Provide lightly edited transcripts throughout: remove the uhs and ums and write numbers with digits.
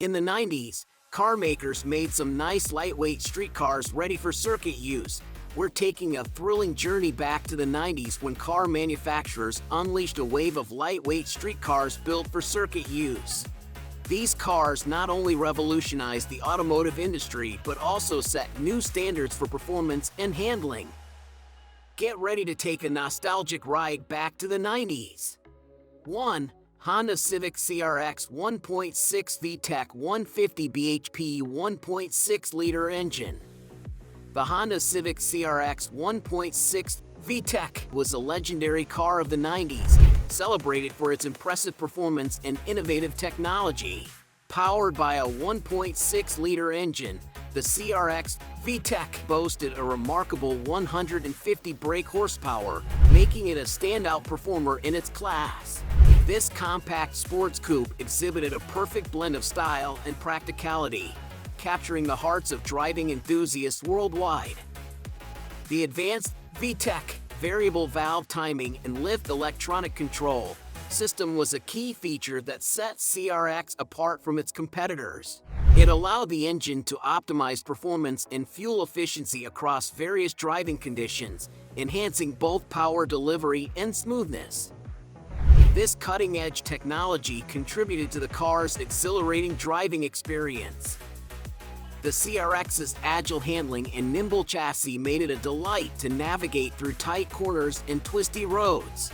In the 90s, car makers made some nice lightweight street cars ready for circuit use. We're taking a thrilling journey back to the 90s when car manufacturers unleashed a wave of lightweight street cars built for circuit use. These cars not only revolutionized the automotive industry but also set new standards for performance and handling. Get ready to take a nostalgic ride back to the 90s. 1. Honda Civic CRX 1.6 VTEC 150 bhp 1.6-liter engine. The Honda Civic CRX 1.6 VTEC was a legendary car of the 90s, celebrated for its impressive performance and innovative technology. Powered by a 1.6-liter engine, the CRX VTEC boasted a remarkable 150 brake horsepower, making it a standout performer in its class. This compact sports coupe exhibited a perfect blend of style and practicality, capturing the hearts of driving enthusiasts worldwide. The advanced VTEC variable valve timing and lift electronic control system was a key feature that set CRX apart from its competitors. It allowed the engine to optimize performance and fuel efficiency across various driving conditions, enhancing both power delivery and smoothness. This cutting-edge technology contributed to the car's exhilarating driving experience. The CRX's agile handling and nimble chassis made it a delight to navigate through tight corners and twisty roads.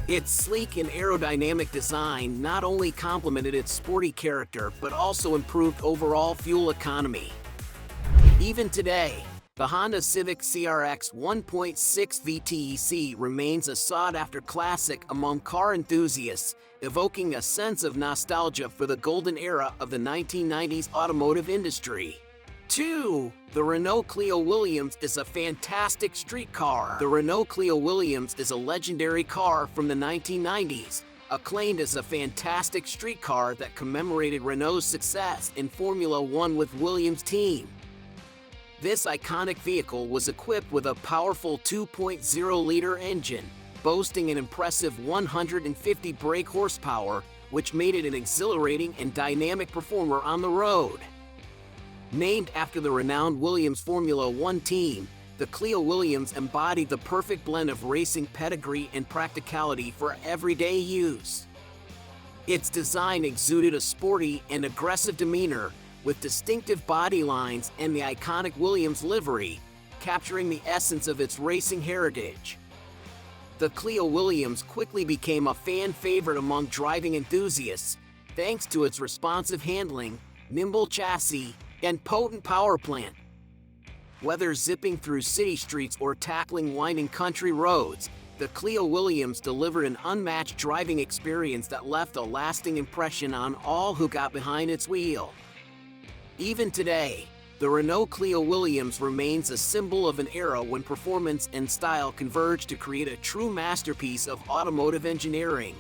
Its sleek and aerodynamic design not only complemented its sporty character but also improved overall fuel economy. Even today, the Honda Civic CRX 1.6 VTEC remains a sought-after classic among car enthusiasts, evoking a sense of nostalgia for the golden era of the 1990s automotive industry. 2. The Renault Clio Williams is a fantastic street car. The Renault Clio Williams is a legendary car from the 1990s, acclaimed as a fantastic street car that commemorated Renault's success in Formula One with Williams' team. This iconic vehicle was equipped with a powerful 2.0-liter engine, boasting an impressive 150 brake horsepower, which made it an exhilarating and dynamic performer on the road. Named after the renowned Williams Formula One team, the Clio Williams embodied the perfect blend of racing pedigree and practicality for everyday use. Its design exuded a sporty and aggressive demeanor, with distinctive body lines and the iconic Williams livery, capturing the essence of its racing heritage. The Clio Williams quickly became a fan favorite among driving enthusiasts, thanks to its responsive handling, nimble chassis, and potent power plant. Whether zipping through city streets or tackling winding country roads, the Clio Williams delivered an unmatched driving experience that left a lasting impression on all who got behind its wheel. Even today, the Renault Clio Williams remains a symbol of an era when performance and style converged to create a true masterpiece of automotive engineering.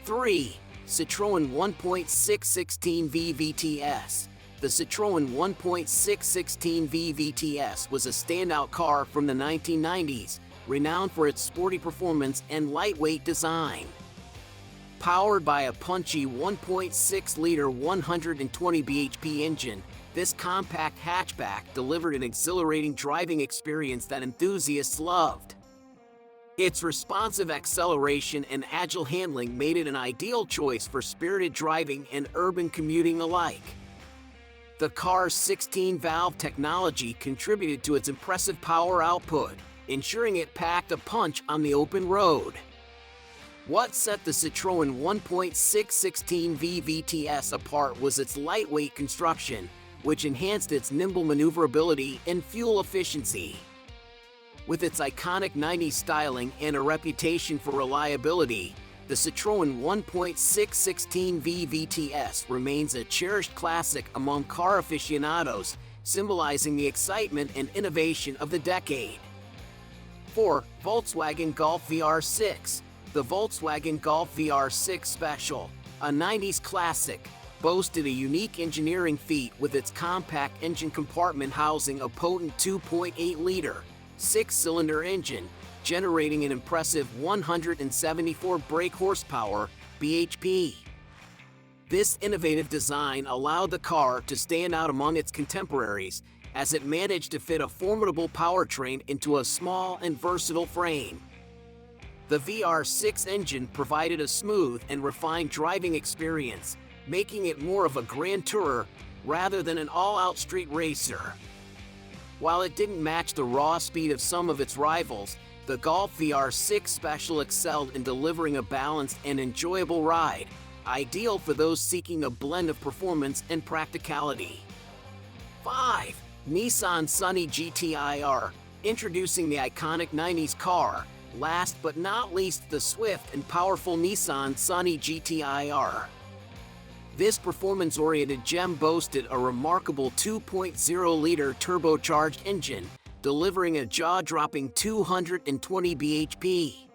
3. Citroen 1.616V VTS. The Citroen 1.616V VTS was a standout car from the 1990s, renowned for its sporty performance and lightweight design. Powered by a punchy 1.6-liter 120 bhp engine, this compact hatchback delivered an exhilarating driving experience that enthusiasts loved. Its responsive acceleration and agile handling made it an ideal choice for spirited driving and urban commuting alike. The car's 16-valve technology contributed to its impressive power output, ensuring it packed a punch on the open road. What set the Citroen 1.616V VTS apart was its lightweight construction, which enhanced its nimble maneuverability and fuel efficiency. With its iconic 90s styling and a reputation for reliability, the Citroen 1.616V VTS remains a cherished classic among car aficionados, symbolizing the excitement and innovation of the decade. 4. Volkswagen Golf VR6. The Volkswagen Golf VR6 Special, a 90s classic, boasted a unique engineering feat with its compact engine compartment housing a potent 2.8-liter, 6-cylinder engine, generating an impressive 174 brake horsepower (bhp). This innovative design allowed the car to stand out among its contemporaries, as it managed to fit a formidable powertrain into a small and versatile frame. The VR6 engine provided a smooth and refined driving experience, making it more of a grand tourer rather than an all-out street racer. While it didn't match the raw speed of some of its rivals, the Golf VR6 Special excelled in delivering a balanced and enjoyable ride, ideal for those seeking a blend of performance and practicality. 5. Nissan Sunny GT-R. Introducing the iconic 90s car. Last but not least, the swift and powerful Nissan Sunny GT-R. This performance-oriented gem boasted a remarkable 2.0-liter turbocharged engine, delivering a jaw-dropping 220 bhp.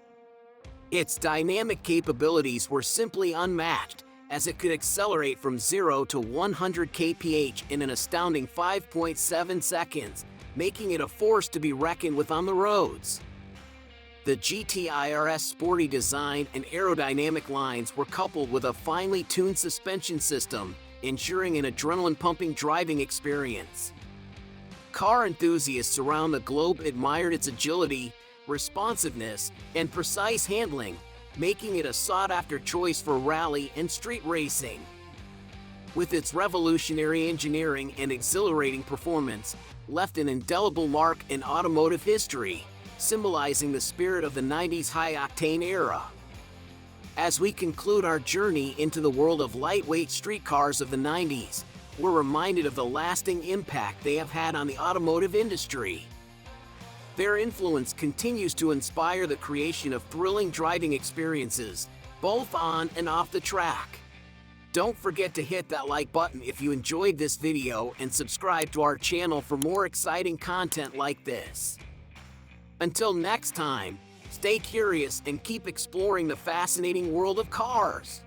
Its dynamic capabilities were simply unmatched, as it could accelerate from 0 to 100 kph in an astounding 5.7 seconds, making it a force to be reckoned with on the roads. The GT-R's sporty design and aerodynamic lines were coupled with a finely tuned suspension system, ensuring an adrenaline-pumping driving experience. Car enthusiasts around the globe admired its agility, responsiveness, and precise handling, making it a sought-after choice for rally and street racing. With its revolutionary engineering and exhilarating performance, left an indelible mark in automotive history, symbolizing the spirit of the 90s high-octane era. As we conclude our journey into the world of lightweight street cars of the 90s, we're reminded of the lasting impact they have had on the automotive industry. Their influence continues to inspire the creation of thrilling driving experiences, both on and off the track. Don't forget to hit that like button if you enjoyed this video and subscribe to our channel for more exciting content like this. Until next time, stay curious and keep exploring the fascinating world of cars.